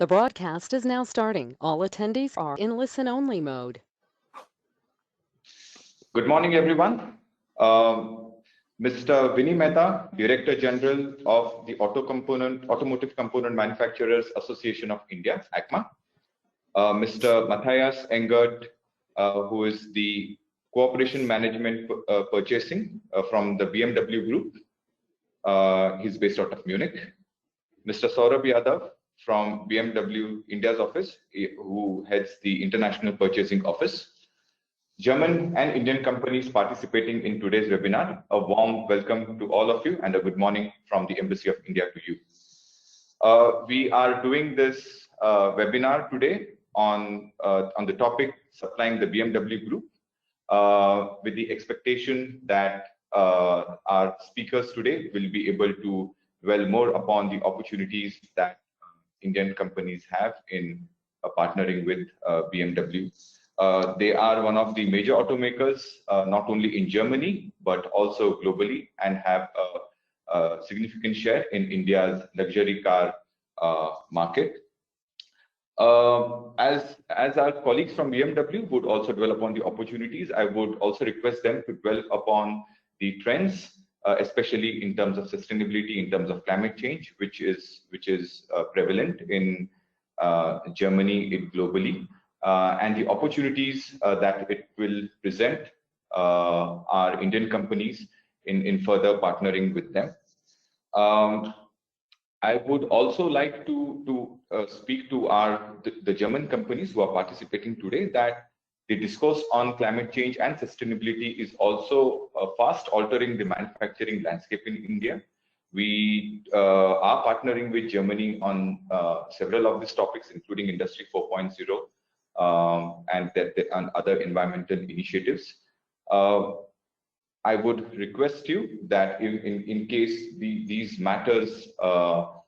The broadcast is now starting. All attendees are in listen-only mode. Good morning, everyone. Mr. Vinnie Mehta, Director General of the Automotive Component Manufacturers Association of India, ACMA. Mr. Matthias Engert, who is the Cooperation Management Purchasing from the BMW Group. He's based out of Munich. Mr. Saurabh Yadav from BMW India's office, who heads the International Purchasing Office. German and Indian companies participating in today's webinar, a warm welcome to all of you and a good morning from the Embassy of India to you. We are doing this webinar today on the topic supplying the BMW Group with the expectation that our speakers today will be able to dwell more upon the opportunities that Indian companies have in partnering with BMW. They are one of the major automakers, not only in Germany, but also globally, and have a significant share in India's luxury car market. As our colleagues from BMW would also dwell upon the opportunities, I would also request them to dwell upon the trends, especially in terms of sustainability, in terms of climate change, which is prevalent in Germany, globally, and the opportunities that it will present our Indian companies in further partnering with them. I would also like to speak to the German companies who are participating today that the discourse on climate change and sustainability is also fast altering the manufacturing landscape in India. We are partnering with Germany on several of these topics, including Industry 4.0 and other environmental initiatives. I would request you that in case these matters are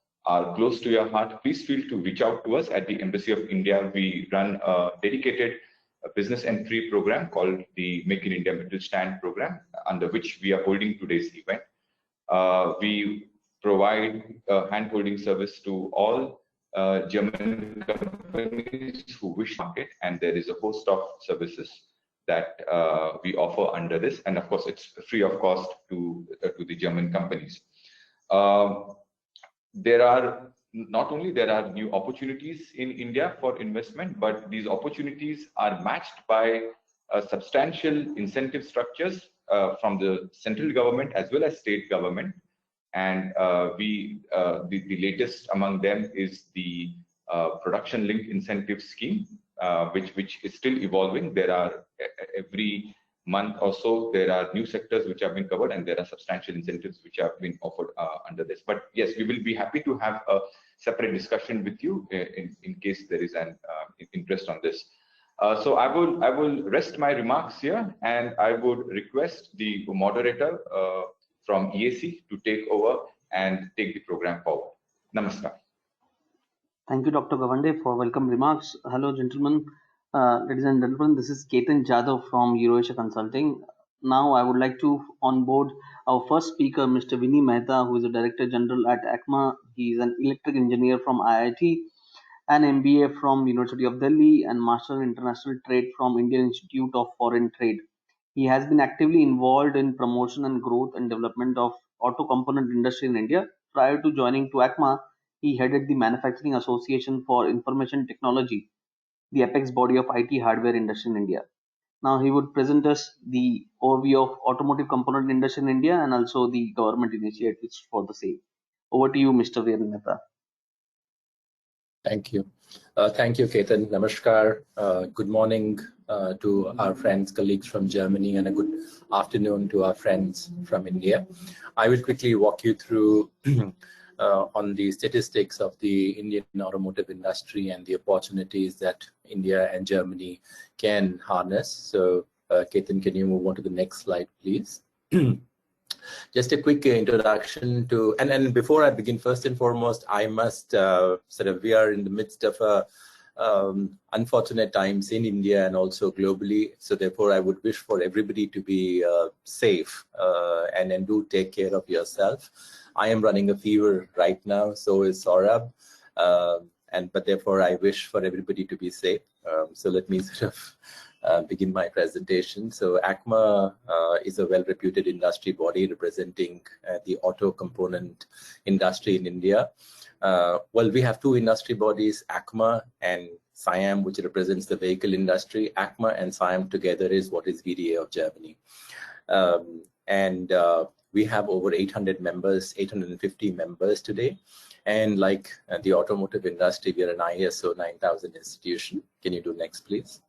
close to your heart, please feel to reach out to us at the Embassy of India. We run a dedicated business entry program called the Make in India Mittelstand program, under which we are holding today's event. We provide hand-holding service to all German companies who wish to market, and there is a host of services that we offer under this, and of course it's free of cost to the German companies. There are new opportunities in India for investment, but these opportunities are matched by substantial incentive structures from the central government as well as state government, and the latest among them is the production linked incentive scheme, which is still evolving. There are every month or so there are new sectors which have been covered, and there are substantial incentives which have been offered under this. But yes, we will be happy to have a separate discussion with you in case there is an interest on this. So I will rest my remarks here, and I would request the moderator from EAC to take over and take the program forward. Namaskar. Thank you, Dr. Gawande, for welcome remarks. Hello, gentlemen. Ladies and gentlemen, this is Ketan Jadhav from EuroAsia Consulting. Now, I would like to onboard our first speaker, Mr. Vinnie Mehta, who is the Director General at ACMA. He is an electric engineer from IIT, an MBA from University of Delhi, and Master in International Trade from Indian Institute of Foreign Trade. He has been actively involved in promotion and growth and development of auto component industry in India. Prior to joining to ACMA, he headed the Manufacturing Association for Information Technology, the apex body of IT hardware industry in India. Now he would present us the overview of automotive component industry in India and also the government initiatives for the same. Over to you, Mr. Vinnie Mehta. Thank you. Thank you, Ketan. Namaskar. Good morning to our friends, colleagues from Germany, and a good afternoon to our friends from India. I will quickly walk you through on the statistics of the Indian automotive industry and the opportunities that India and Germany can harness. So, Ketan, can you move on to the next slide, please? Just a quick introduction to, and before I begin, first and foremost, I must we are in the midst of unfortunate times in India and also globally. So therefore, I would wish for everybody to be safe and do take care of yourself. I am running a fever right now, so is Saurabh. but therefore I wish for everybody to be safe. So let me sort of begin my presentation. So ACMA is a well-reputed industry body representing the auto component industry in India. Well, we have two industry bodies, ACMA and SIAM, which represents the vehicle industry. ACMA and SIAM together is what is VDA of Germany. We have over 800 members, 850 members today. And like the automotive industry, we are an ISO 9000 institution. Can you do next, please?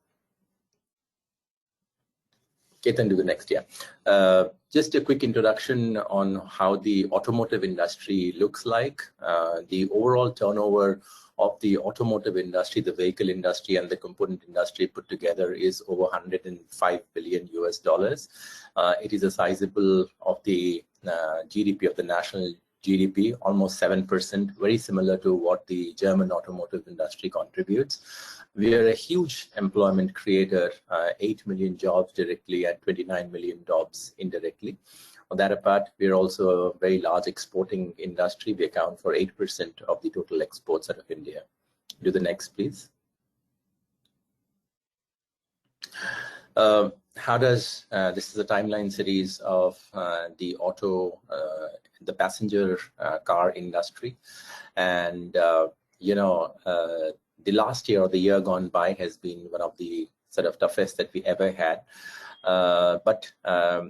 Ketan, do the next, yeah. Just a quick introduction on how the automotive industry looks like. The overall turnover of the automotive industry, the vehicle industry, and the component industry put together is over $105 billion US. It is a sizable of the GDP of the national GDP, almost 7%, very similar to what the German automotive industry contributes. We are a huge employment creator, 8 million jobs directly and 29 million jobs indirectly. On that apart, we are also a very large exporting industry. We account for 8% of the total exports out of India. Do the next, please. How does, this is a timeline series of the the passenger car industry. And, the last year or the year gone by has been one of the sort of toughest that we ever had. But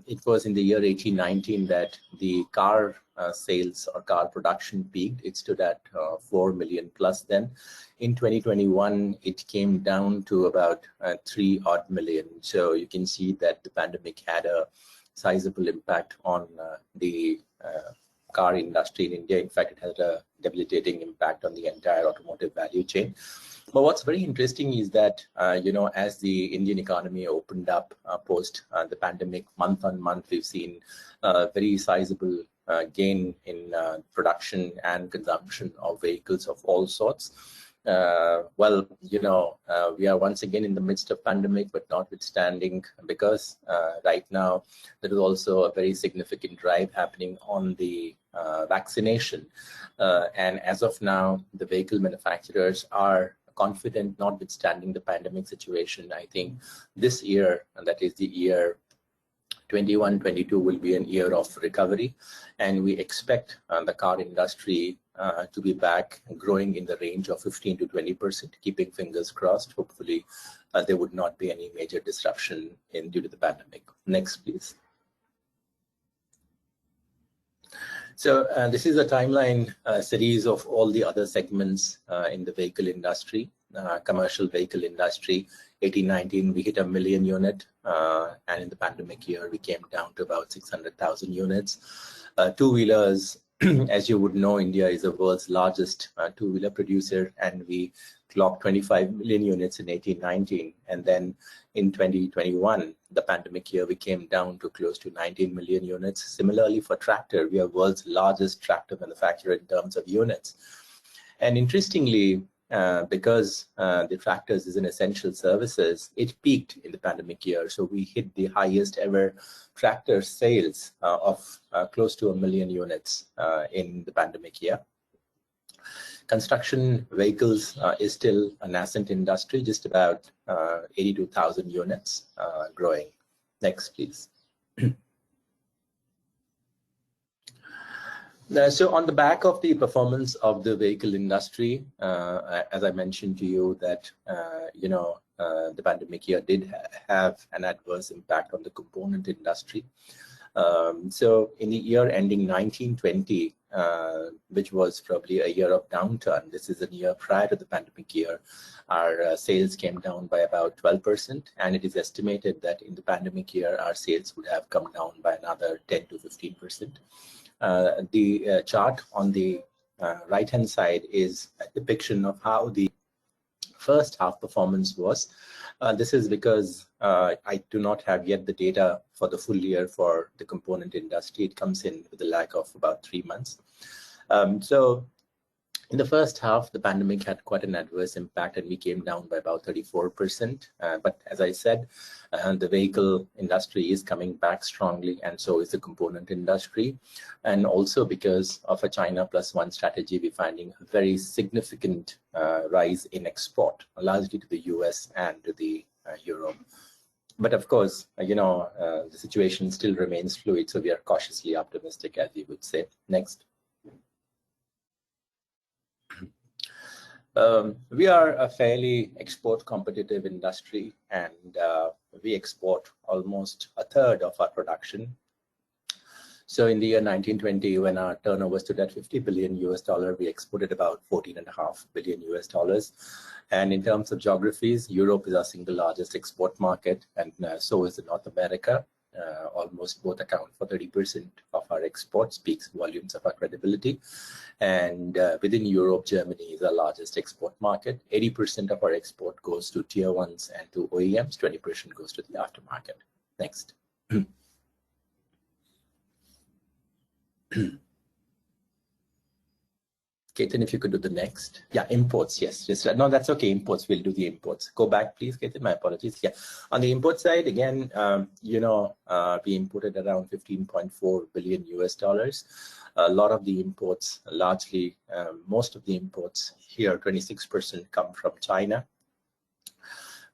it was in the year 1819 that the car sales or car production peaked. It stood at 4 million plus then. In 2021, it came down to about 3 odd million. So you can see that the pandemic had a sizable impact on the car industry in India. In fact, it had a debilitating impact on the entire automotive value chain. But what's very interesting is that, as the Indian economy opened up post the pandemic, month on month, we've seen very sizable gain in production and consumption of vehicles of all sorts. We are once again in the midst of pandemic, but notwithstanding, because right now there is also a very significant drive happening on the vaccination. And as of now, the vehicle manufacturers are confident, notwithstanding the pandemic situation. I think this year, and that is the year 21-22, will be an year of recovery, and we expect the car industry to be back growing in the range of 15 to 20%, keeping fingers crossed. Hopefully there would not be any major disruption due to the pandemic. Next, please. So this is a timeline series of all the other segments in the vehicle industry. Commercial vehicle industry, 1819, we hit 1 million unit, and in the pandemic year, we came down to about 600,000 units. Two-wheelers, as you would know, India is the world's largest two-wheeler producer, and we clocked 25 million units in 1819. And then in 2021, the pandemic year, we came down to close to 19 million units. Similarly, for tractor, we are world's largest tractor manufacturer in terms of units. And interestingly, because the tractors is an essential services, it peaked in the pandemic year. So we hit the highest ever tractor sales of close to 1 million units in the pandemic year. Construction vehicles is still a nascent industry, just about 82,000 units growing. Next, please. So on the back of the performance of the vehicle industry, as I mentioned to you that, the pandemic year did have an adverse impact on the component industry. So in the year ending 1920, which was probably a year of downturn, this is a year prior to the pandemic year, our sales came down by about 12%, and it is estimated that in the pandemic year, our sales would have come down by another 10 to 15%. The chart on the right-hand side is a depiction of how the first half performance was. This is because I do not have yet the data for the full year for the component industry. It comes in with a lag of about 3 months. So In the first half, the pandemic had quite an adverse impact and we came down by about 34%. But as I said, the vehicle industry is coming back strongly, and so is the component industry. And also because of a China plus one strategy, we're finding a very significant rise in export, largely to the US and to the Europe. But of course, the situation still remains fluid, so we are cautiously optimistic, as you would say. Next. We are a fairly export competitive industry, and we export almost a third of our production. So in the year 1920, when our turnover stood at $50 billion US, we exported about $14.5 billion US. And in terms of geographies, Europe is our single largest export market, and so is North America. Almost both account for 30% of our exports, speaks volumes of our credibility. And within Europe, Germany is our largest export market. 80% of our export goes to tier ones and to OEMs, 20% goes to the aftermarket. Next. Ketan, if you could do the next. Yeah, imports, yes. No, that's okay, imports, we'll do the imports. Go back, please, Ketan, my apologies. Yeah, on the import side, again, we imported around $15.4 billion US. A lot of the imports, largely, most of the imports here, 26% come from China.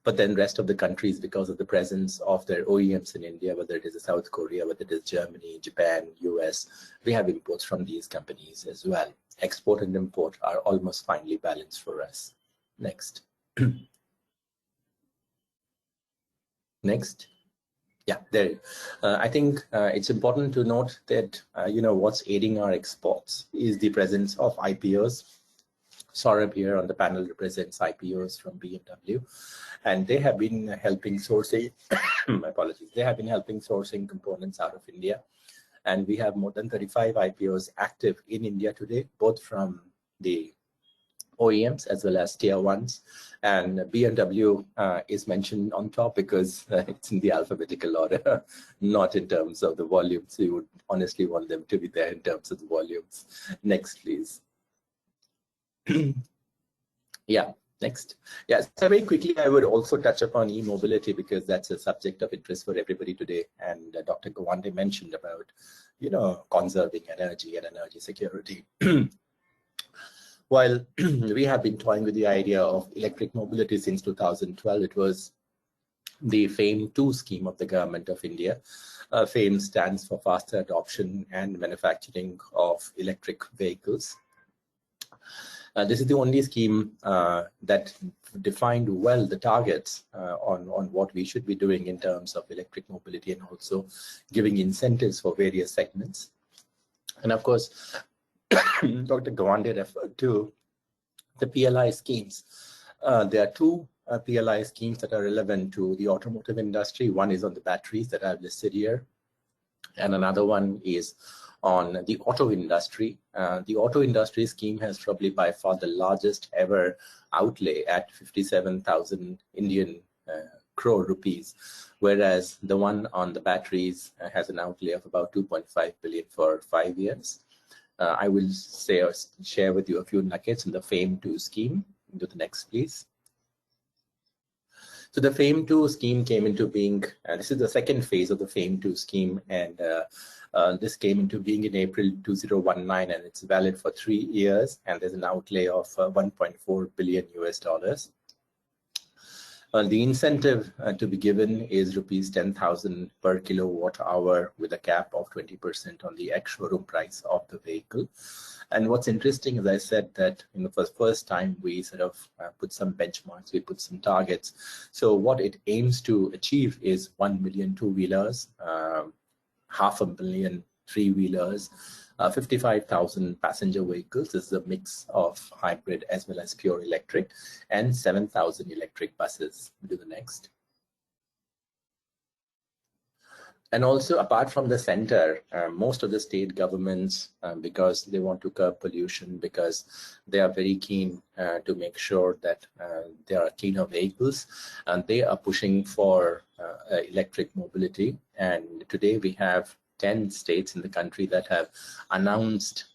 But then rest of the countries, because of the presence of their OEMs in India, whether it is South Korea, whether it is Germany, Japan, US, we have imports from these companies as well. Export and import are almost finely balanced for us. Next. Next. Yeah, there. I think it's important to note that, what's aiding our exports is the presence of IPOs. Saurabh here on the panel represents IPOs from BMW, and they have been helping sourcing, my apologies, they have been helping sourcing components out of India. And we have more than 35 IPOs active in India today, both from the OEMs as well as tier ones. And BMW is mentioned on top because it's in the alphabetical order, not in terms of the volumes. We would honestly want them to be there in terms of the volumes. Next, please. Yeah, next. Yeah, so very quickly, I would also touch upon e-mobility because that's a subject of interest for everybody today. And Dr. Gawande mentioned about, conserving energy and energy security. While we have been toying with the idea of electric mobility since 2012, it was the FAME 2 scheme of the government of India. FAME stands for Faster Adoption and Manufacturing of Electric Vehicles. This is the only scheme that defined well the targets on what we should be doing in terms of electric mobility and also giving incentives for various segments. And of course, Dr. Gawande referred to the PLI schemes. There are two PLI schemes that are relevant to the automotive industry. One is on the batteries that I've listed here, and another one is on the auto industry. The auto industry scheme has probably by far the largest ever outlay at 57,000 Indian crore rupees, whereas the one on the batteries has an outlay of about 2.5 billion for 5 years. I will share with you a few nuggets in the FAME 2 scheme. Do the next, please. So the FAME 2 scheme came into being, this is the second phase of the FAME 2 scheme, and this came into being in April 2019, and it's valid for 3 years, and there's an outlay of $1.4 billion US. The incentive to be given is rupees 10,000 per kilowatt hour with a cap of 20% on the ex-showroom price of the vehicle. And what's interesting, as I said, that for the first time we sort of put some benchmarks, we put some targets. So what it aims to achieve is 1 million two-wheelers, 500,000 three-wheelers, 55,000 passenger vehicles. This is a mix of hybrid as well as pure electric, and 7,000 electric buses. Do the next. And also, apart from the center, most of the state governments, because they want to curb pollution, because they are very keen to make sure that there are cleaner vehicles, and they are pushing for electric mobility. And today we have 10 states in the country that have announced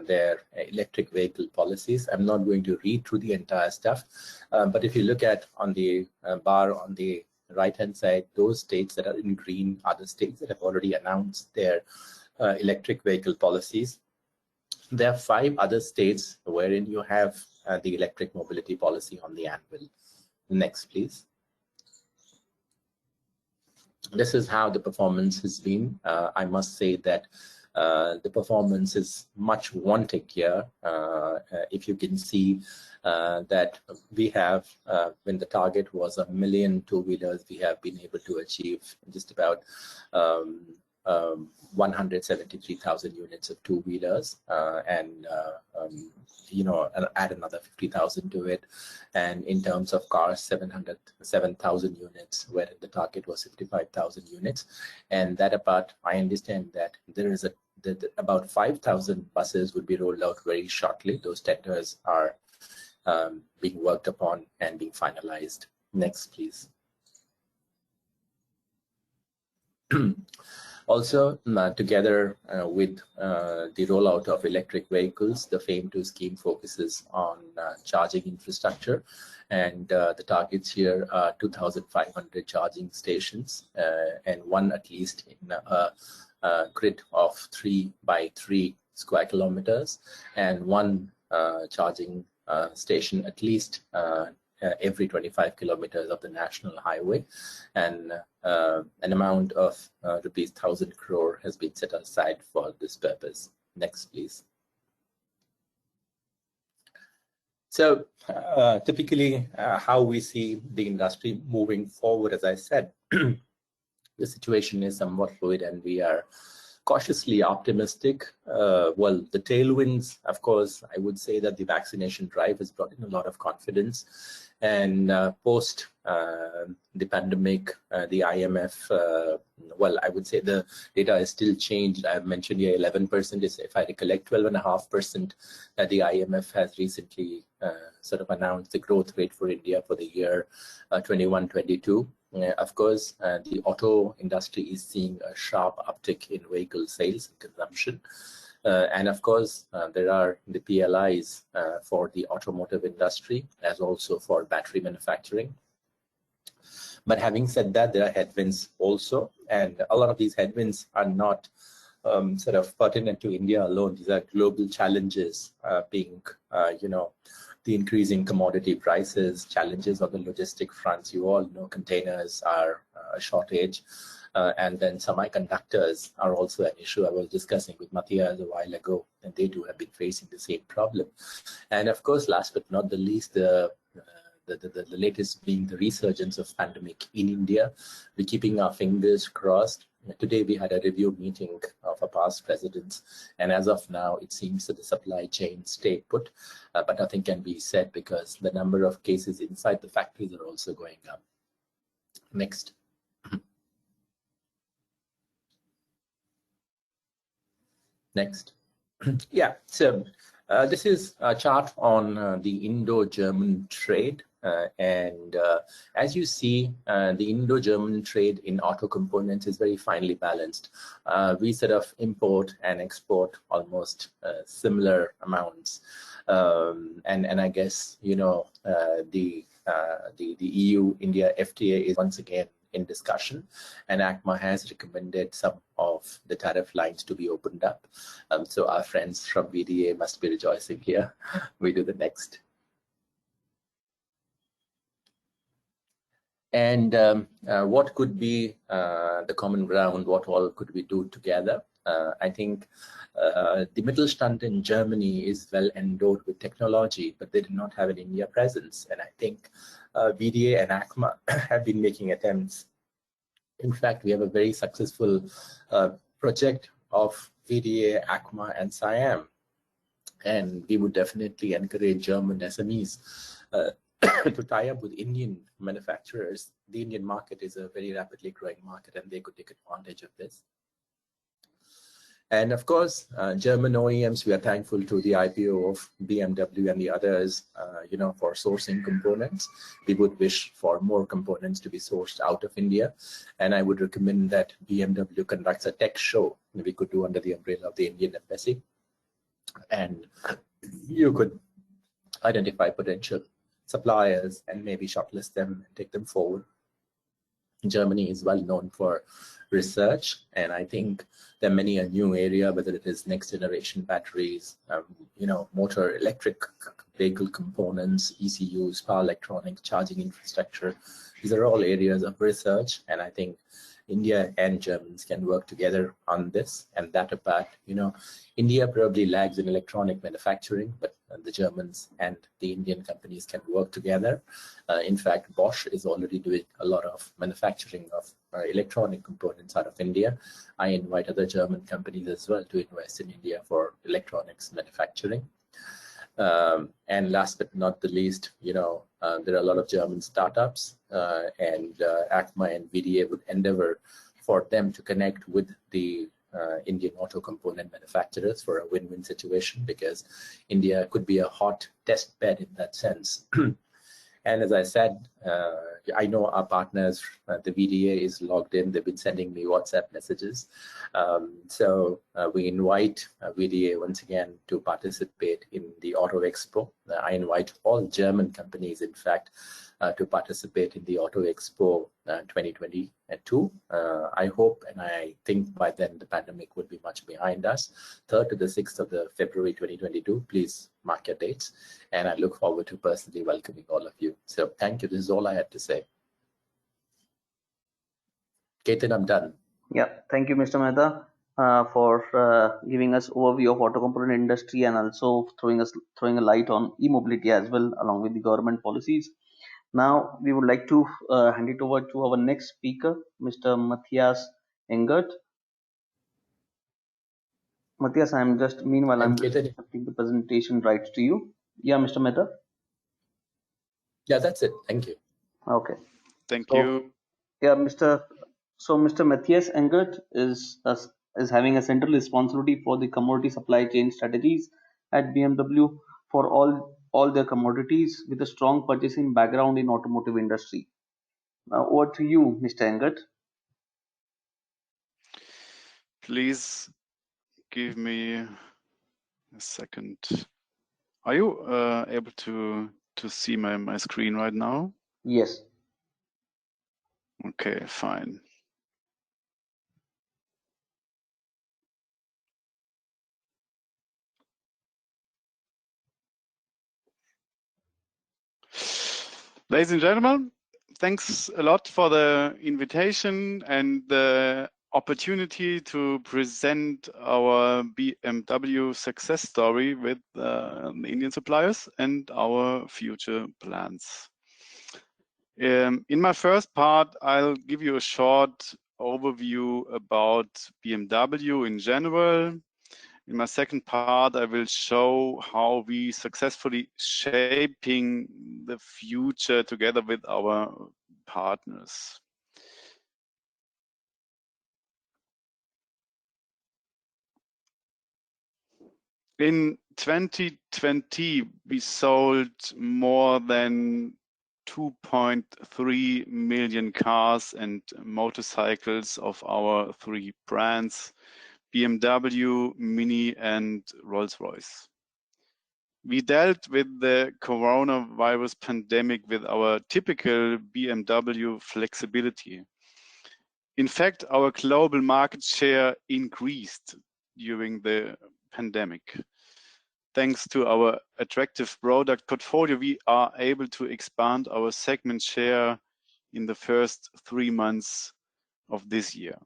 their electric vehicle policies. I'm not going to read through the entire stuff, but if you look at on the bar on the right-hand side, those states that are in green are the states that have already announced their electric vehicle policies. There are 5 other states wherein you have the electric mobility policy on the anvil. Next, please. This is how the performance has been. I must say that the performance is much wanting here. If you can see that we have, when the target was 1 million two-wheelers, we have been able to achieve just about 173,000 units of two-wheelers, and add another 50,000 to it. And in terms of cars, 7,000 units, where the target was 55,000 units. And that apart, I understand that there is about 5,000 buses would be rolled out very shortly. Those tenders are being worked upon and being finalized. Next, please. Also, together with the rollout of electric vehicles, the FAME 2 scheme focuses on charging infrastructure, and the targets here are 2,500 charging stations and one at least in a grid of 3 by 3 square kilometers, and one charging station at least every 25 kilometers of the national highway, and an amount of rupees 1,000 crore has been set aside for this purpose. Next, please. So typically how we see the industry moving forward, as I said, the situation is somewhat fluid and we are cautiously optimistic. Well, the tailwinds, of course, I would say that the vaccination drive has brought in a lot of confidence. And post the pandemic, the IMF, well, I would say the data is still changed. I've mentioned here 11%, is, if I recollect, 12.5% that the IMF has recently sort of announced the growth rate for India for the year 21-22. Of course, the auto industry is seeing a sharp uptick in vehicle sales and consumption. And of course, there are the PLIs for the automotive industry, as also for battery manufacturing. But having said that, there are headwinds also, and a lot of these headwinds are not sort of pertinent to India alone. These are global challenges, being, the increasing commodity prices, challenges on the logistic fronts. You all know containers are a shortage. And then semiconductors are also an issue. I was discussing with Matthias a while ago, and they too have been facing the same problem. And of course, last but not the least, the latest being the resurgence of pandemic in India. We're keeping our fingers crossed. Today we had a review meeting of our past presidents, and as of now, it seems that the supply chain stayed put, but nothing can be said because the number of cases inside the factories are also going up. Next. Next. Yeah, so this is a chart on the Indo-German trade. And as you see, the Indo-German trade in auto components is very finely balanced. We sort of import and export almost similar amounts. And I guess, the EU-India FTA is once again in discussion, and ACMA has recommended some of the tariff lines to be opened up. So our friends from VDA must be rejoicing here. We do the next. And what could be the common ground? What all could we do together? I think the Mittelstand in Germany is well endowed with technology, but they do not have an India presence. And I think VDA and ACMA have been making attempts. In fact, we have a very successful project of VDA, ACMA, and SIAM. And we would definitely encourage German SMEs to tie up with Indian manufacturers. The Indian market is a very rapidly growing market, and they could take advantage of this. And of course, German OEMs, we are thankful to the IPO of BMW and the others, for sourcing components. We would wish for more components to be sourced out of India. And I would recommend that BMW conducts a tech show that we could do under the umbrella of the Indian Embassy. And you could identify potential suppliers and maybe shortlist them and take them forward. Germany is well known for research, and I think there are many a new area, whether it is next generation batteries, motor electric vehicle components, ECUs, power electronics, charging infrastructure. These are all areas of research, and I think India and Germans can work together on this. And that apart, India probably lags in electronic manufacturing, but the Germans and the Indian companies can work together. In fact, Bosch is already doing a lot of manufacturing of electronic components out of India. I invite other German companies as well to invest in India for electronics manufacturing. And last but not the least, there are a lot of German startups, and ACMA and VDA would endeavor for them to connect with the Indian auto component manufacturers for a win-win situation, because India could be a hot test bed in that sense. And as I said, I know our partners, the VDA is logged in. They've been sending me WhatsApp messages. So we invite VDA once again to participate in the Auto Expo. I invite all German companies, in fact, to participate in the Auto Expo 2022. I hope and I think by then the pandemic would be much behind us. 3rd to the 6th of February 2022. Please mark your dates. And I look forward to personally welcoming all of you. So thank you. This is all I had to say. Ketan, I'm done. Yeah, thank you, Mr. Mehta, for giving us overview of auto component industry and also throwing a light on e-mobility as well, along with the government policies. Now we would like to hand it over to our next speaker, Mr. Matthias Engert. Matthias, I'm just accepting the presentation rights to you. Yeah, Mr. Mehta. Yeah, that's it. Thank you. Okay. Thank you. Yeah, Mr. Matthias Engert is having a central responsibility for the commodity supply chain strategies at BMW for all their commodities, with a strong purchasing background in automotive industry. Now over to you, Mr. Engert. Please give me a second. Are you able to see my screen right now? Yes. Okay, fine. Ladies and gentlemen, thanks a lot for the invitation and the opportunity to present our BMW success story with the Indian suppliers and our future plans. In my first part, I'll give you a short overview about BMW in general. In my second part, I will show how we successfully shaping the future together with our partners. In 2020, we sold more than 2.3 million cars and motorcycles of our 3 brands, BMW, Mini, and Rolls-Royce. We dealt with the coronavirus pandemic with our typical BMW flexibility. In fact, our global market share increased during the pandemic. Thanks to our attractive product portfolio, we are able to expand our segment share in the first 3 months of this year.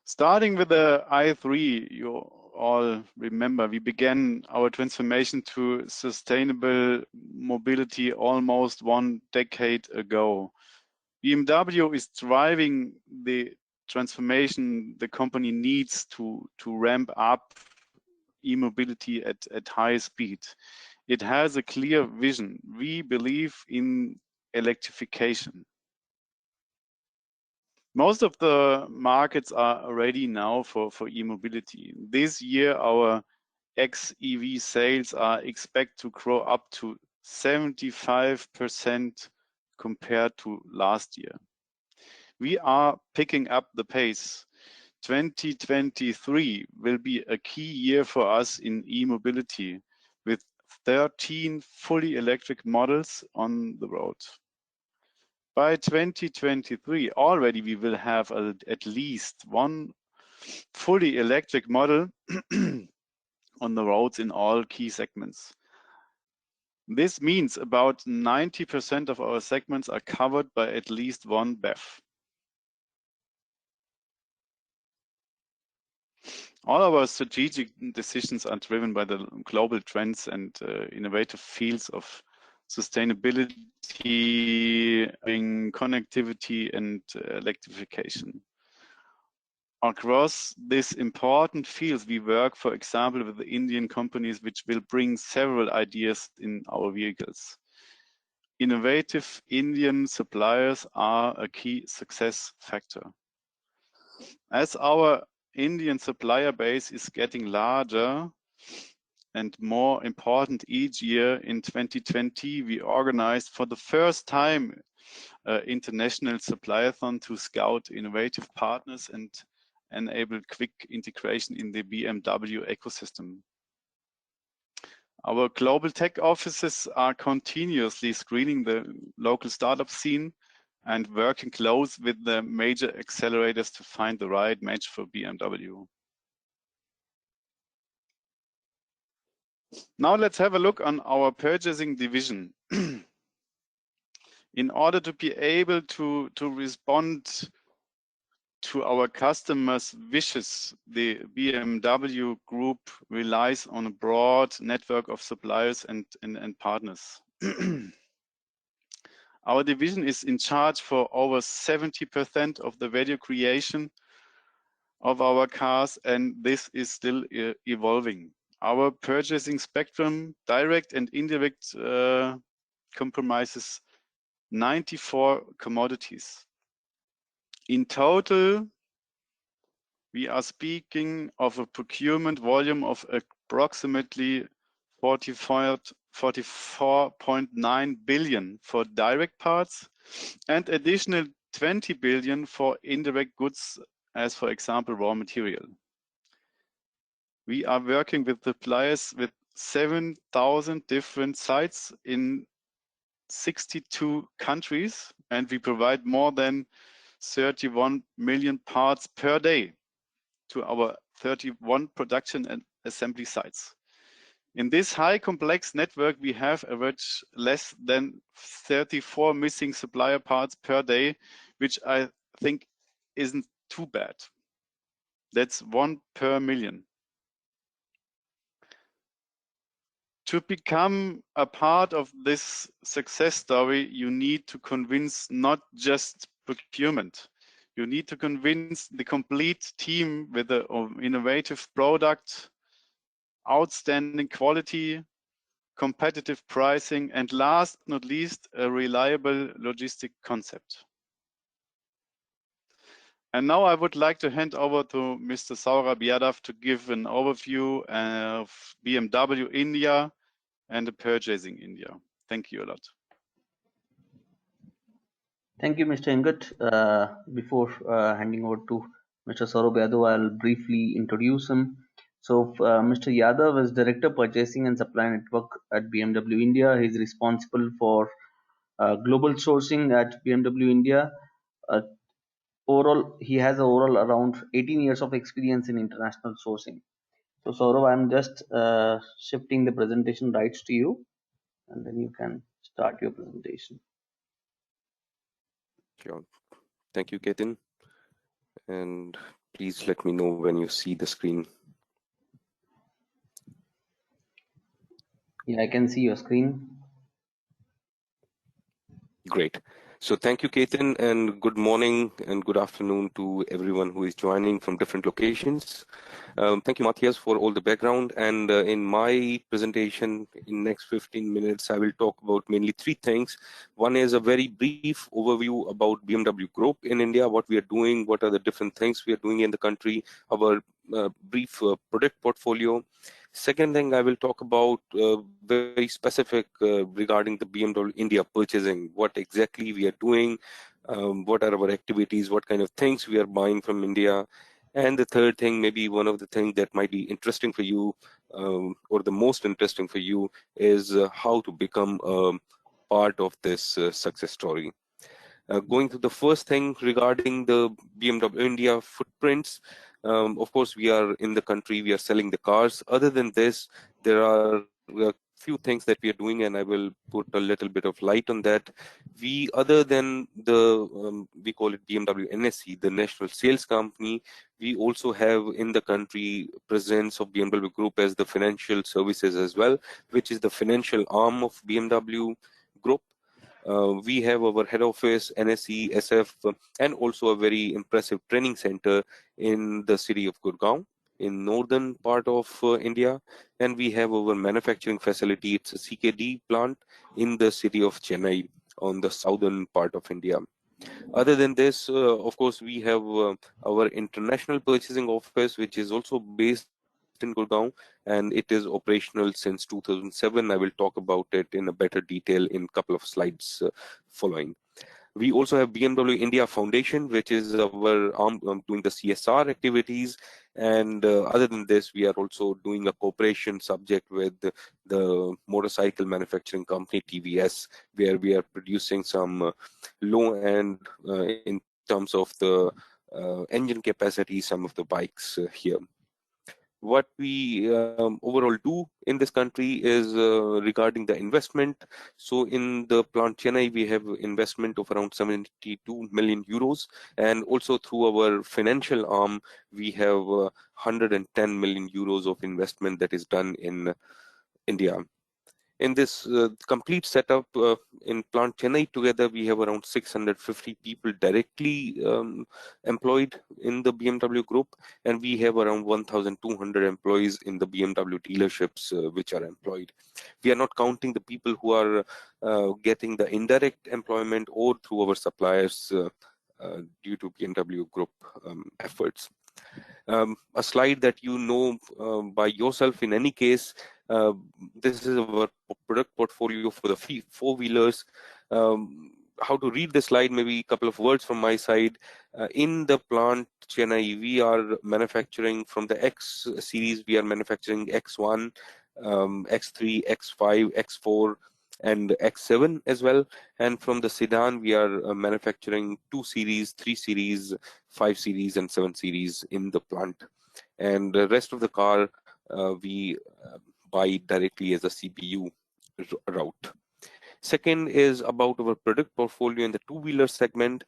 Starting with the i3, you all remember, we began our transformation to sustainable mobility almost 1 decade ago. BMW is driving the transformation the company needs to ramp up e-mobility at high speed. It has a clear vision. We believe in electrification. Most of the markets are ready now for e-mobility. This year, our xEV sales are expected to grow up to 75% compared to last year. We are picking up the pace. 2023 will be a key year for us in e-mobility, with 13 fully electric models on the road. By 2023, already we will have at least one fully electric model on the roads in all key segments. This means about 90% of our segments are covered by at least one BEV. All our strategic decisions are driven by the global trends and innovative fields of sustainability, connectivity, and electrification. Across these important fields, we work, for example, with the Indian companies, which will bring several ideas in our vehicles. Innovative Indian suppliers are a key success factor. As our Indian supplier base is getting larger and more important each year, in 2020, we organized for the first time an international supplier-thon to scout innovative partners and enable quick integration in the BMW ecosystem. Our global tech offices are continuously screening the local startup scene and working close with the major accelerators to find the right match for BMW. Now let's have a look on our purchasing division. In order to be able to respond to our customers' wishes, the BMW Group relies on a broad network of suppliers and partners. Our division is in charge for over 70% of the value creation of our cars, and this is still evolving. Our purchasing spectrum, direct and indirect, compromises 94 commodities. In total, we are speaking of a procurement volume of approximately 44.9 billion for direct parts and additional 20 billion for indirect goods, as for example, raw material. We are working with suppliers with 7,000 different sites in 62 countries, and we provide more than 31 million parts per day to our 31 production and assembly sites. In this high complex network, we have average less than 34 missing supplier parts per day, which I think isn't too bad. That's 1 per million. To become a part of this success story, you need to convince not just procurement. You need to convince the complete team with an innovative product, outstanding quality, competitive pricing, and last but not least, a reliable logistic concept. And now I would like to hand over to Mr. Saurabh Yadav to give an overview of BMW India and the purchasing India. Thank you a lot. Thank you, Mr. Engert. Before handing over to Mr. Saurabh Yadav, I'll briefly introduce him. So, Mr. Yadav is Director Purchasing and Supply Network at BMW India. He's responsible for global sourcing at BMW India. Overall, he has overall around 18 years of experience in international sourcing. So, Saurabh, I'm just shifting the presentation rights to you, and then you can start your presentation. Sure. Thank you, Ketan. And please let me know when you see the screen. Yeah, I can see your screen. Great. So thank you, Ketan, and good morning and good afternoon to everyone who is joining from different locations. Thank you, Matthias, for all the background. And in my presentation, in next 15 minutes, I will talk about mainly three things. One is a very brief overview about BMW Group in India, what we are doing, what are the different things we are doing in the country, our brief product portfolio. Second thing, I will talk about very specific regarding the BMW India purchasing, what exactly we are doing, what are our activities, what kind of things we are buying from India. And the third thing, maybe one of the things that might be interesting for you, or the most interesting for you, is how to become a part of this success story. Going to the first thing regarding the BMW India footprints, of course, we are in the country, we are selling the cars. Other than this, there are a few things that we are doing, and I will put a little bit of light on that. We, other than the, we call it BMW NSE, the National Sales Company, we also have in the country presence of BMW Group as the financial services as well, which is the financial arm of BMW Group. We have our head office, NSE, SF, and also a very impressive training center in the city of Gurgaon, in northern part of India. And we have our manufacturing facility, it's a CKD plant in the city of Chennai on the southern part of India. Other than this, of course, we have our international purchasing office, which is also based in Gurgaon, and it is operational since 2007. I will talk about it in a better detail in a couple of slides following. We also have BMW India Foundation, which is our arm doing the CSR activities. And other than this, we are also doing a cooperation subject with the motorcycle manufacturing company TVS, where we are producing some low end in terms of the engine capacity, some of the bikes here. What we overall do in this country is regarding the investment. So in the plant Chennai, we have investment of around 72 million euros. And also through our financial arm, we have 110 million euros of investment that is done in India. In this complete setup in plant Chennai, together we have around 650 people directly employed in the BMW Group, and we have around 1,200 employees in the BMW dealerships which are employed. We are not counting the people who are getting the indirect employment or through our suppliers due to BMW Group efforts. A slide that you know by yourself in any case. This is our product portfolio for the four-wheelers. How to read the slide, maybe a couple of words from my side. In the plant Chennai, we are manufacturing from the X series, we are manufacturing X1, X3, X5, X4, and X7 as well. And from the sedan, we are manufacturing 2 series, 3 series, 5 series, and 7 series in the plant. And the rest of the car, we buy directly as a CPU route. Second is about our product portfolio in the two-wheeler segment.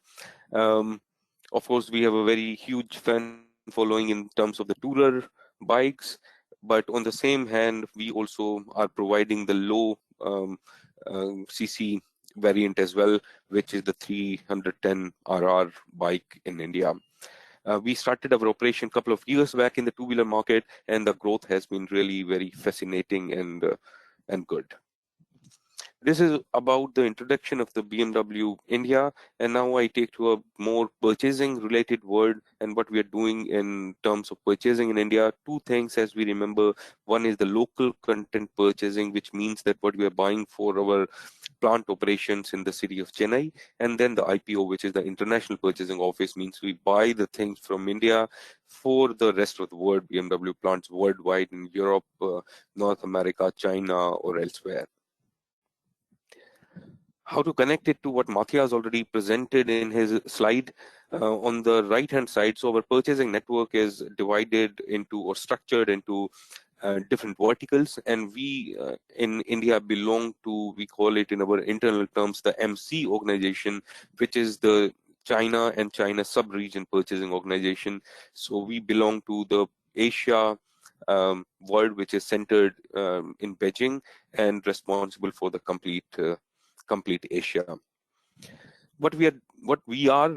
Of course, we have a very huge fan following in terms of the tourer bikes, but on the same hand, we also are providing the low CC variant as well, which is the 310 RR bike in India. We started our operation a couple of years back in the two-wheeler market, and the growth has been really very fascinating and good. This is about the introduction of the BMW India, and now I take to a more purchasing related word and what we are doing in terms of purchasing in India. Two things as we remember. One is the local content purchasing, which means that what we are buying for our plant operations in the city of Chennai, and then the IPO, which is the International Purchasing Office, means we buy the things from India for the rest of the world, BMW plants worldwide in Europe, North America, China, or elsewhere. How to connect it to what Matthias already presented in his slide. On the right hand side, so our purchasing network is divided into or structured into different verticals, and we in India belong to, we call it in our internal terms, the MC organization, which is the China and China sub-region purchasing organization. So we belong to the Asia world, which is centered in Beijing and responsible for the complete Asia. what we are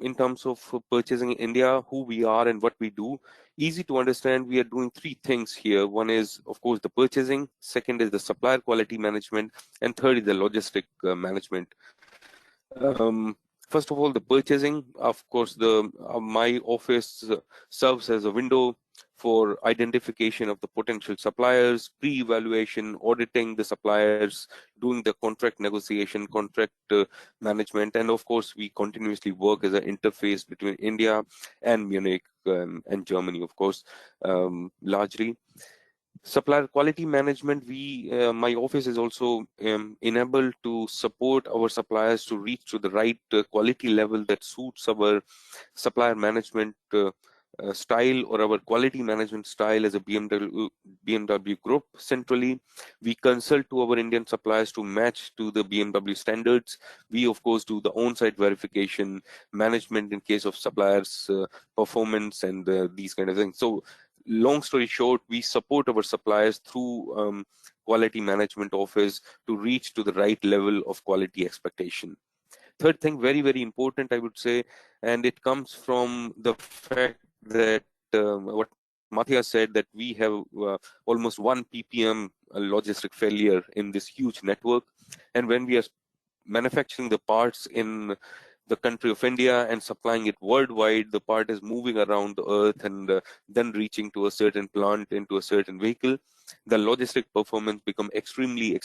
in terms of purchasing in India, who we are and what we do. Easy to understand. We are doing three things here. One is, of course, the purchasing. Second is the supplier quality management, and third is the logistic management. First of all, the purchasing. Of course, the my office serves as a window for identification of the potential suppliers, pre-evaluation, auditing the suppliers, doing the contract negotiation, contract management, and of course, we continuously work as an interface between India and Munich and Germany, of course, largely. Supplier quality management, my office is also enabled to support our suppliers to reach to the right quality level that suits our supplier management style or our quality management style as a BMW group. Centrally, we consult to our Indian suppliers to match to the BMW standards. We of course do the on-site verification management in case of suppliers performance and these kind of things. So long story short, we support our suppliers through quality management office to reach to the right level of quality expectation. Third thing, very, very important, I would say, and it comes from the fact that what Matthias said, that we have almost 1 ppm logistic failure in this huge network. And when we are manufacturing the parts in the country of India and supplying it worldwide, the part is moving around the earth and then reaching to a certain plant, into a certain vehicle. The logistic performance become extremely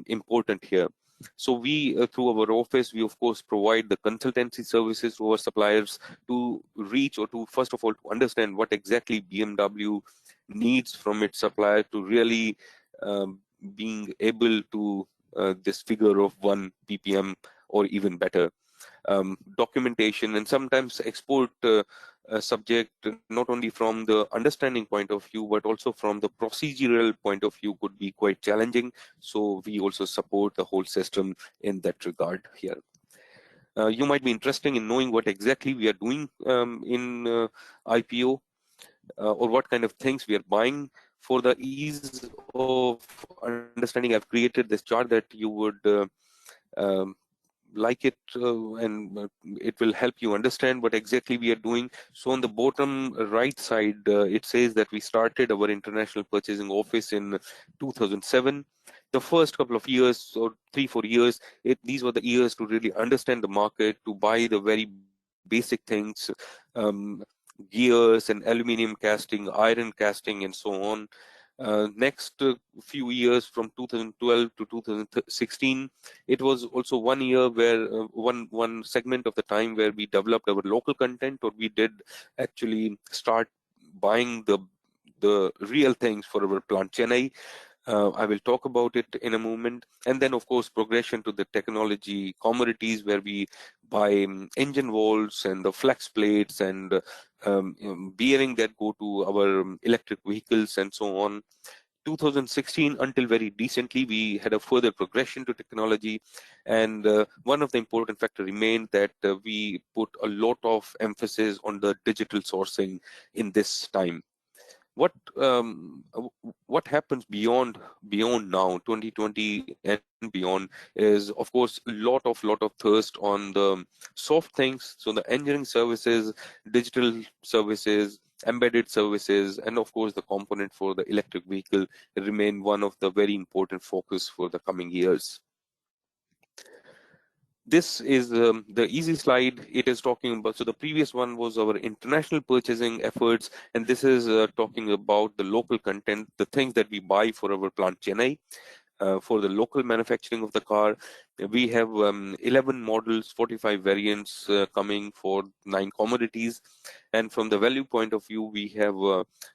important here. So we, through our office, we of course provide the consultancy services to our suppliers to reach, or to first of all to understand what exactly BMW needs from its supplier to really being able to this figure of 1 ppm or even better. Documentation and sometimes export subject, not only from the understanding point of view but also from the procedural point of view, could be quite challenging. So we also support the whole system in that regard here. You might be interested in knowing what exactly we are doing in IPO or what kind of things we are buying. For the ease of understanding, I've created this chart that you would like it and it will help you understand what exactly we are doing. So on the bottom right side, it says that we started our international purchasing office in 2007. The first couple of years, or 3-4 years, these were the years to really understand the market, to buy the very basic things, gears and aluminium casting, iron casting, and so on. Next few years, from 2012 to 2016, it was also 1 year where one segment of the time where we developed our local content, or we did actually start buying the real things for our plant Chennai. I will talk about it in a moment. And then of course progression to the technology commodities, where we buy engine walls and the flex plates and bearing that go to our electric vehicles and so on. 2016 until very recently, we had a further progression to technology, and one of the important factor remained that we put a lot of emphasis on the digital sourcing in this time. What happens beyond now, 2020 and beyond, is of course a lot of thirst on the soft things. So the engineering services, digital services, embedded services, and of course the component for the electric vehicle remain one of the very important focus for the coming years. This is the easy slide. It is talking about, so the previous one was our international purchasing efforts, and this is talking about the local content, the things that we buy for our plant Chennai. For the local manufacturing of the car, we have 11 models, 45 variants coming for 9 commodities. And from the value point of view, we have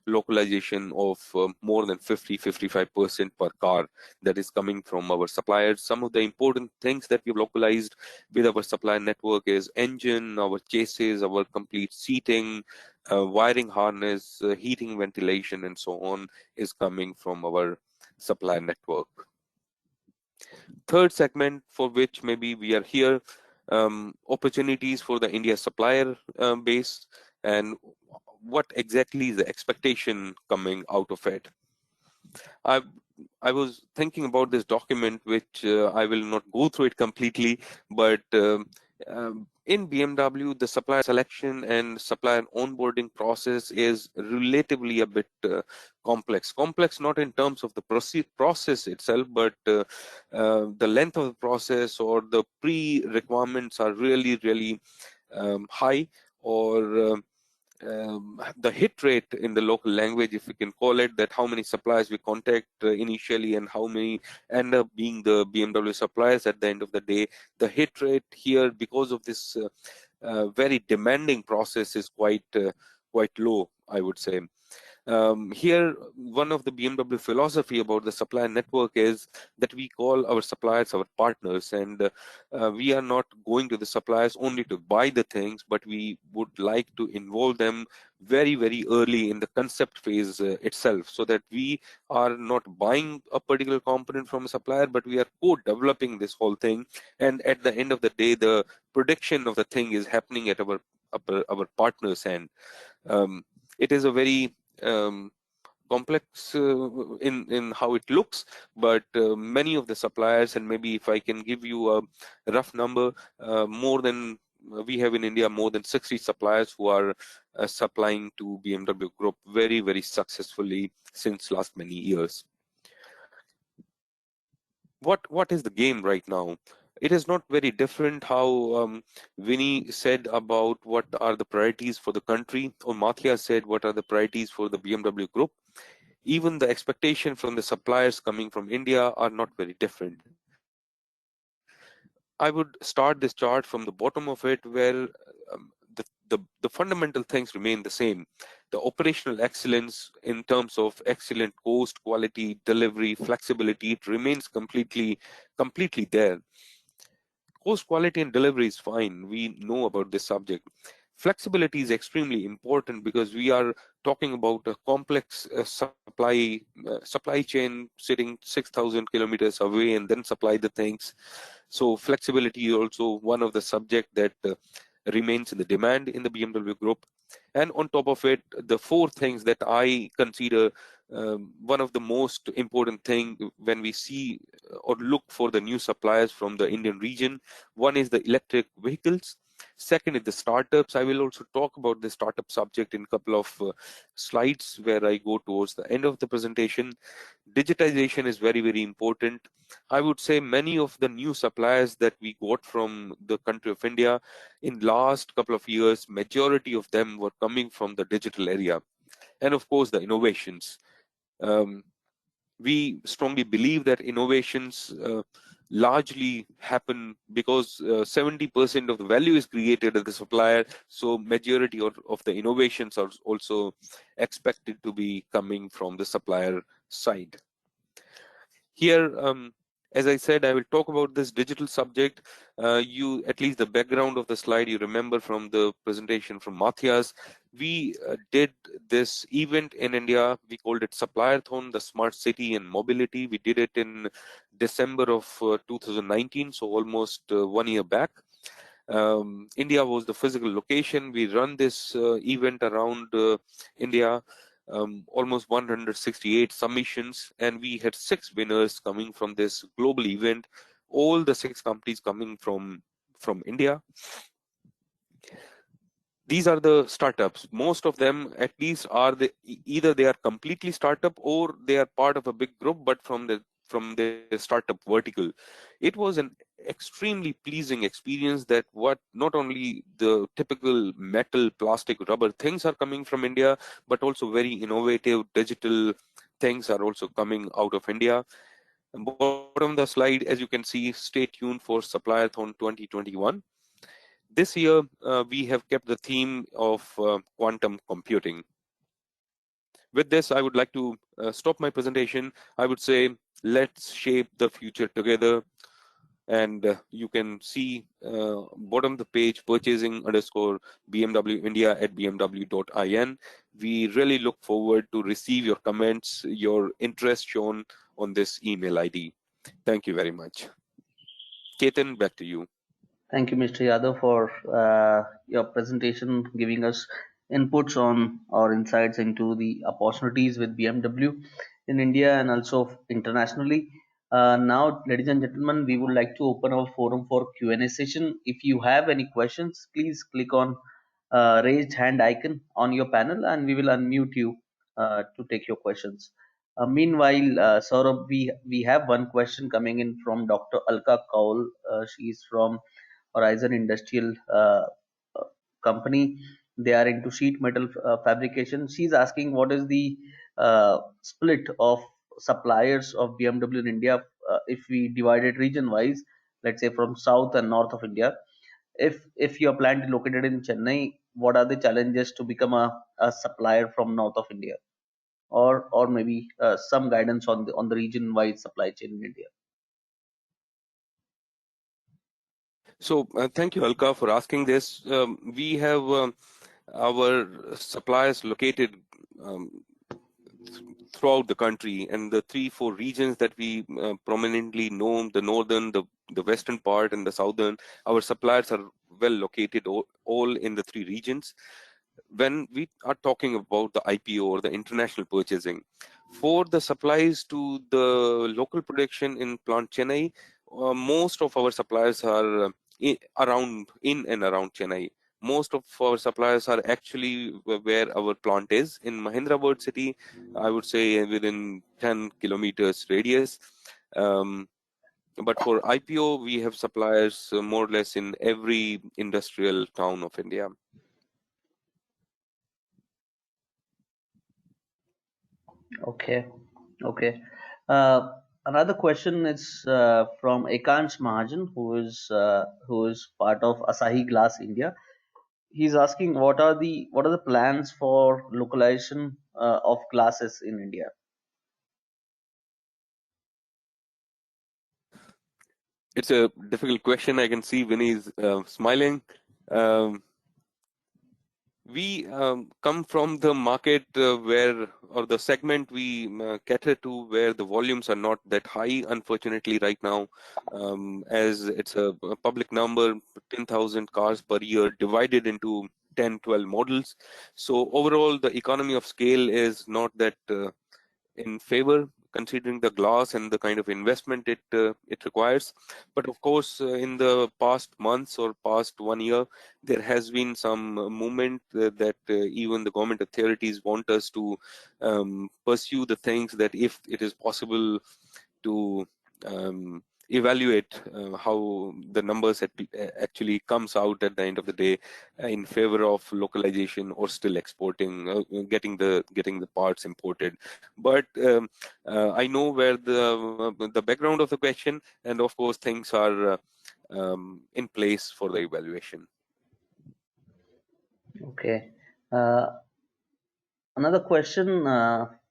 localization of more than 50-55% per car that is coming from our suppliers. Some of the important things that we've localized with our supplier network is engine, our chassis, our complete seating, wiring harness, heating, ventilation, and so on is coming from our supplier network. Third segment for which maybe we are here, opportunities for the India supplier base, and what exactly is the expectation coming out of it. I was thinking about this document, which I will not go through it completely, but in BMW, the supplier selection and supplier onboarding process is relatively a bit complex. Complex not in terms of the process itself, but the length of the process or the pre-requirements are really high, or the hit rate in the local language, if we can call it that, how many suppliers we contact initially and how many end up being the BMW suppliers at the end of the day. The hit rate here, because of this very demanding process, is quite low, I would say. Here, one of the BMW philosophy about the supplier network is that we call our suppliers our partners, and we are not going to the suppliers only to buy the things, but we would like to involve them very early in the concept phase itself, so that we are not buying a particular component from a supplier, but we are co-developing this whole thing, and at the end of the day, the production of the thing is happening at our partners' end. It is a very complex in how it looks, but many of the suppliers, and maybe if I can give you a rough number, we have in India more than 60 suppliers who are supplying to BMW Group very successfully since last many years. What is the game right now? It is not very different how Vinnie said about what are the priorities for the country, or Matthias said what are the priorities for the BMW Group. Even the expectation from the suppliers coming from India are not very different. I would start this chart from the bottom of it, where the fundamental things remain the same. The operational excellence in terms of excellent cost, quality, delivery, flexibility, it remains completely there. Cost, quality, and delivery is fine. We know about this subject. Flexibility is extremely important because we are talking about a complex supply chain sitting 6,000 kilometers away and then supply the things. So flexibility is also one of the subject that remains in the demand in the BMW Group. And on top of it, the four things that I consider one of the most important thing when we see or look for the new suppliers from the Indian region. One is the electric vehicles. Second is the startups. I will also talk about the startup subject in a couple of slides where I go towards the end of the presentation. Digitization is very important. I would say many of the new suppliers that we got from the country of India in last couple of years, majority of them were coming from the digital area. And of course, the innovations. We strongly believe that innovations largely happen because 70% of the value is created at the supplier. So majority of the innovations are also expected to be coming from the supplier side. Here, as I said, I will talk about this digital subject. You, at least the background of the slide, you remember from the presentation from Matthias. We did this event in India. We called it Supplier-thon, the Smart City and Mobility. We did it in December of 2019, so almost 1 year back. India was the physical location. We run this event around India. Almost 168 submissions, and we had 6 winners coming from this global event, all the 6 companies coming from India. These are the startups. Most of them, at least, are either they are completely startup or they are part of a big group, but from the startup vertical. It was an extremely pleasing experience that not only the typical metal, plastic, rubber things are coming from India, but also very innovative digital things are also coming out of India. And bottom of the slide, as you can see, stay tuned for Supplier-thon 2021. This year, we have kept the theme of quantum computing. With this, I would like to stop my presentation. I would say, let's shape the future together. And you can see bottom of the page, purchasing_BMW India at bmw.in. We really look forward to receive your comments, your interest shown on this email ID. Thank you very much. Ketan, back to you. Thank you, Mr. Yadav, for your presentation, giving us inputs on our insights into the opportunities with BMW. in India and also internationally. Now, ladies and gentlemen, we would like to open our forum for Q&A session. If you have any questions, please click on raised hand icon on your panel and we will unmute you to take your questions. Meanwhile, Saurabh, we have one question coming in from Dr. Alka Kaul. She is from Horizon Industrial Company. They are into sheet metal fabrication. She's asking what is the split of suppliers of BMW in India if we divide it region wise, let's say from south and north of India. If your plant is located in Chennai, what are the challenges to become a supplier from north of India, or maybe some guidance on the region wide supply chain in India? So thank you, Alka, for asking this. We have our suppliers located throughout the country, and the 3-4 regions that we prominently know, the northern, the western part, and the southern, our suppliers are well located all in the 3 regions. When we are talking about the IPO or the international purchasing, for the supplies to the local production in plant Chennai, most of our suppliers are in and around Chennai. Most of our suppliers are actually where our plant is in Mahendrabad city. I would say within 10 kilometers radius. But for IPO, we have suppliers more or less in every industrial town of India. Okay. Another question is from Ekans Mahajan, who is part of Asahi Glass India. He's asking what are the plans for localization of glasses in India? It's a difficult question. I can see Vinnie's smiling. We come from the market or the segment we cater to where the volumes are not that high, unfortunately, right now, as it's a public number, 10,000 cars per year divided into 10-12 models. So overall, the economy of scale is not that in favor, considering the glass and the kind of investment it requires. But of course, in the past months or past 1 year, there has been some movement that even the government authorities want us to pursue the things that if it is possible to evaluate how the numbers actually comes out at the end of the day in favor of localization or still exporting, getting the parts imported. But I know where the background of the question, and of course things are in place for the evaluation. Okay. Another question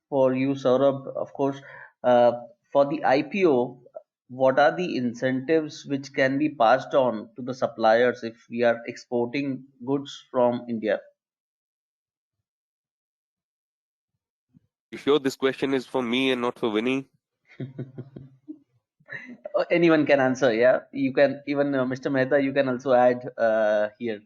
for you, Saurabh. Of course, for the IPO, what are the incentives which can be passed on to the suppliers if we are exporting goods from India? You sure this question is for me and not for Vinnie? Anyone can answer. Yeah, you can. Even Mr. Mehta, you can also add here.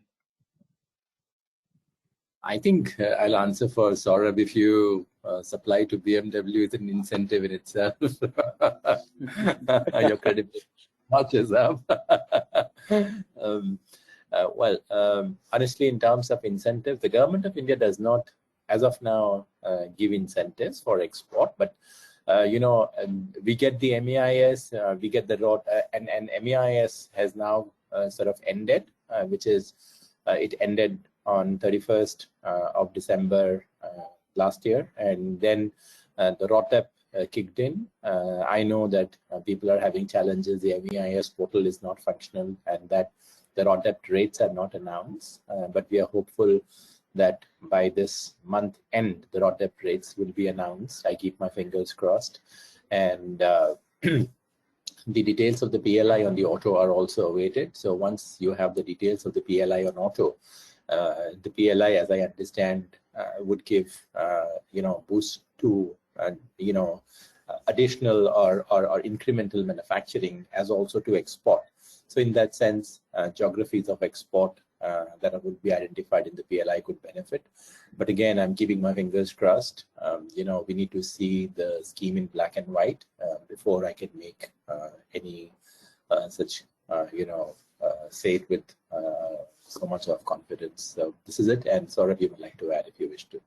I think I'll answer for Saurabh. If you supply to BMW, it's an incentive in itself. Your credibility notches up. Honestly, in terms of incentive, the government of India does not, as of now, give incentives for export. But we get the MIIS, we get the ROT, and MIIS has now sort of ended, which is it ended on 31st of December last year, and then the ROTEP kicked in. I know that people are having challenges. The MIIS portal is not functional, and that the ROTEP rates are not announced. But we are hopeful that by this month end, the ROTEP rates will be announced. I keep my fingers crossed. And the details of the PLI on the auto are also awaited. So once you have the details of the PLI on auto, the PLI, as I understand, would give boost to additional or incremental manufacturing as also to export. So in that sense, geographies of export that would be identified in the PLI could benefit. But again, I'm keeping my fingers crossed. We need to see the scheme in black and white before I can make any such, say it with so much of confidence. So this is it. And Saurabh, you would like to add if you wish to.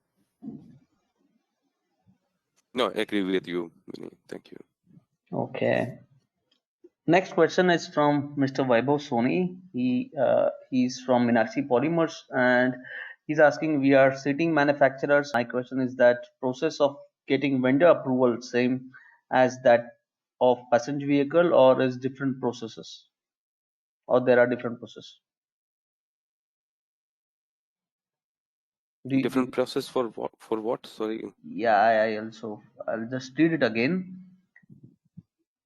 No, I agree with you, Vinnie. Thank you. Okay. Next question is from Mr. Vaibhav Soni. He's from Meenakshi Polymers, and he's asking, we are seating manufacturers. My question is that process of getting vendor approval same as that of passenger vehicle, or is different processes, or there are different processes? Different process for what? For what? Sorry. Yeah, I'll just read it again.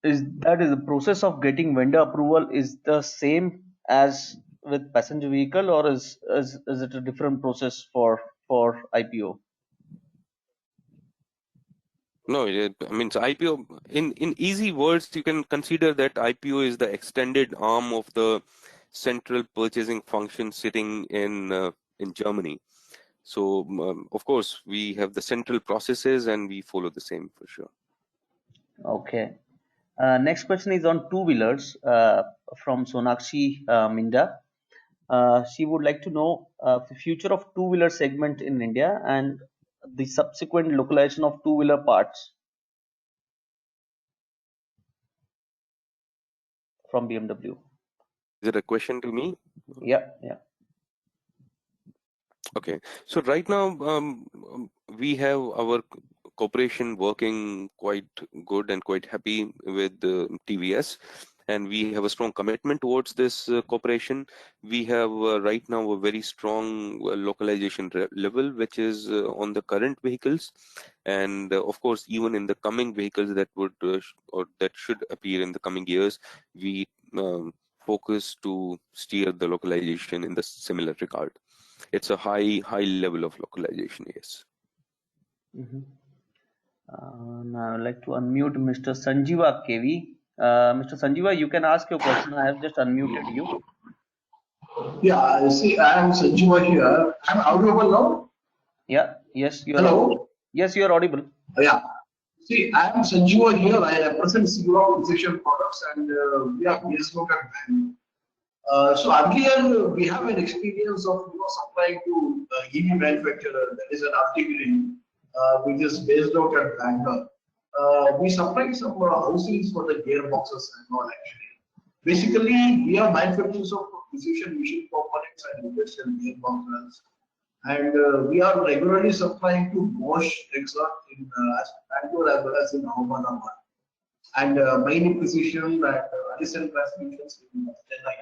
Is the process of getting vendor approval is the same as with passenger vehicle, or is it a different process for IPO? No, I mean, so IPO, in easy words, you can consider that IPO is the extended arm of the central purchasing function sitting in Germany. So, of course, we have the central processes and we follow the same for sure. Okay. Next question is on two-wheelers from Sonakshi Minda. She would like to know the future of two-wheeler segment in India and the subsequent localization of two-wheeler parts from BMW. Is it a question to me? Yeah. Okay. So right now, we have our cooperation working quite good and quite happy with TVS. And we have a strong commitment towards this cooperation. We have right now a very strong localization level, which is on the current vehicles, and of course, even in the coming vehicles that would or that should appear in the coming years, we focus to steer the localization in the similar regard. It's a high level of localization. Yes. Now I'd like to unmute Mr. Sanjeeva KV. Mr. Sanjeeva, you can ask your question. I have just unmuted you. Yeah, see, I am Sanjeeva here. I'm audible now? Yeah, yes, you are Hello? audible. Yes, you are audible. Yeah. See, I am Sanjeeva here. I represent CEO of Precision Products, and we are based out at Bangalore. So earlier, we have an experience of supplying to EV manufacturer, that is an article which is based out at Bangalore. We supply some housings for the gearboxes and all actually. Basically, we are manufacturers of precision machine components and industrial gearboxes. And we are regularly supplying to Bosch, Engert in Bangalore as well as in Ahmedabad. And MIIM Precision and Additional Transmissions in Chennai.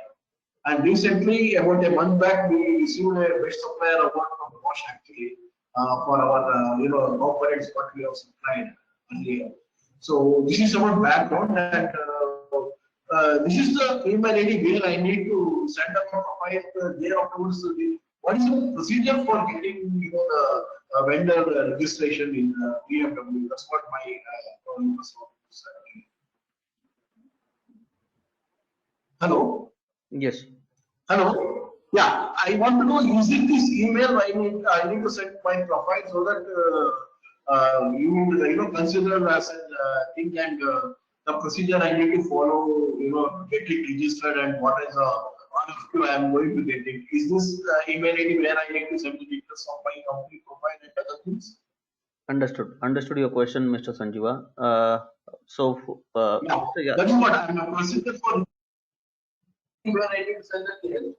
And recently, about a month back, we received a Best Supplier Award from Bosch actually for our components what we have supplied earlier. So this is our background, and this is the email ID where I need to send up a profile there afterwards. What is the procedure for getting the vendor registration in BMW? That's what my problem was. Hello. Yes. Hello. Yeah, I want to know using this email. I need to set my profile so that you consider as a thing and the procedure I need to follow. Get it registered and what is I am going to get it. Is this email ID where I need to send the details of my company profile and other things? Understood your question, Mr. Sanjeeva. Yeah, that's what I'm a procedure for. Where I need to send the details.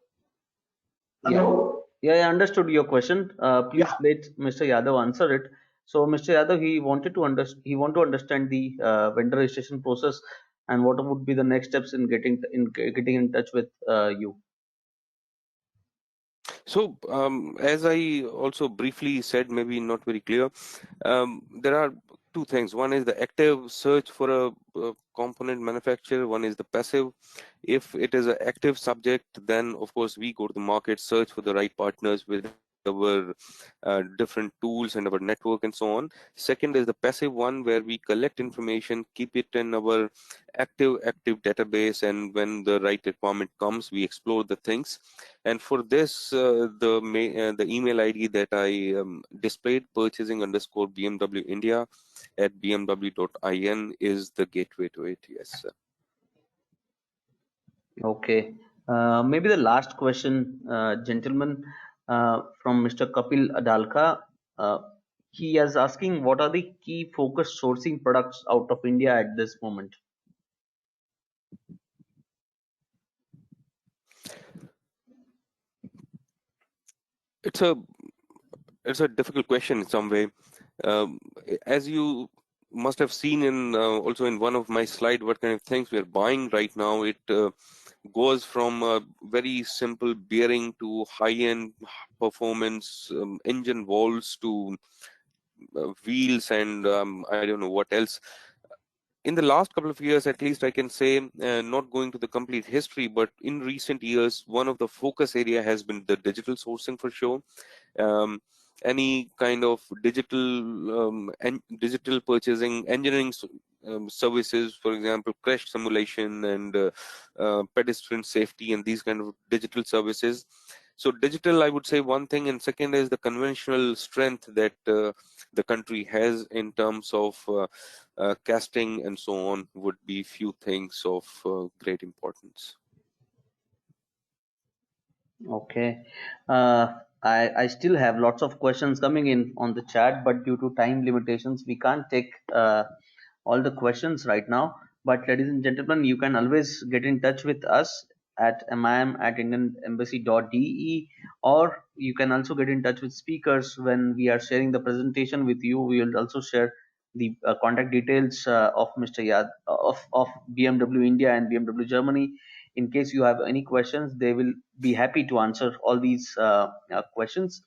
Hello? Yeah, I understood your question. Please let Mr. Yadav answer it. So, Mr. Yadav, he want to understand the vendor registration process and what would be the next steps in getting in touch with you. So, as I also briefly said, maybe not very clear, there are two things. One is the active search for a component manufacturer. One is the passive. If it is an active subject, then of course we go to the market, search for the right partners with our different tools and our network and so on. Second is the passive one, where we collect information, keep it in our active database, and when the right requirement comes, we explore the things. And for this, the email ID that I displayed, purchasing_BMW India at bmw.in, is the gateway to it. Yes, sir. Okay. Maybe the last question, gentlemen, from Mr. Kapil Adalka. He is asking, what are the key focus sourcing products out of India at this moment? It's a difficult question in some way. As you must have seen in also in one of my slides, what kind of things we're buying right now. It goes from a very simple bearing to high-end performance engine walls to wheels, and I don't know what else. In the last couple of years, at least I can say, not going to the complete history, but in recent years, one of the focus area has been the digital sourcing for sure. Any kind of digital digital purchasing, engineering services, for example, crash simulation and pedestrian safety, and these kind of digital services. So digital, I would say, one thing, and second is the conventional strength that the country has in terms of casting and so on, would be few things of great importance. Okay. I still have lots of questions coming in on the chat, but due to time limitations, we can't take all the questions right now. But ladies and gentlemen, you can always get in touch with us at miim@indianembassy.de, or you can also get in touch with speakers when we are sharing the presentation with you. We will also share the contact details of Mr. Yadav of BMW India and BMW Germany. In case you have any questions, they will be happy to answer all these questions.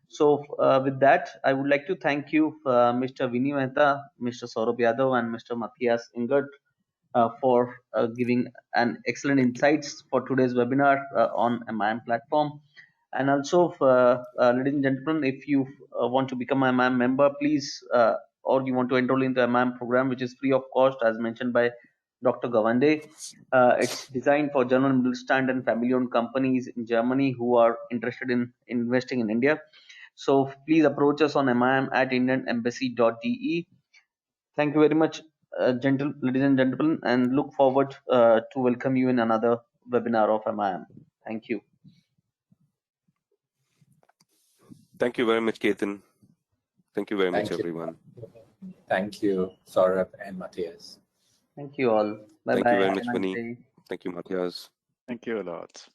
So with that, I would like to thank you, Mr. Vinnie Mehta, Mr. Saurabh Yadav, and Mr. Matthias Engert for giving an excellent insights for today's webinar on MIIM platform. And also, ladies and gentlemen, if you want to become a MIIM member, please, or you want to enroll in the MIIM program, which is free of cost, as mentioned by Dr. Gawande. It's designed for German Mittelstand and family-owned companies in Germany who are interested in investing in India. So please approach us on miim@indianembassy.de. Thank you very much, ladies and gentlemen, and look forward to welcome you in another webinar of MIIM. Thank you. Thank you very much, Ketan. Thank you very much, everyone. Thank you, Saurabh and Matthias. Thank you all. Bye-bye. Thank you very much, Vinnie. Thank you, Matthias. Thank you a lot.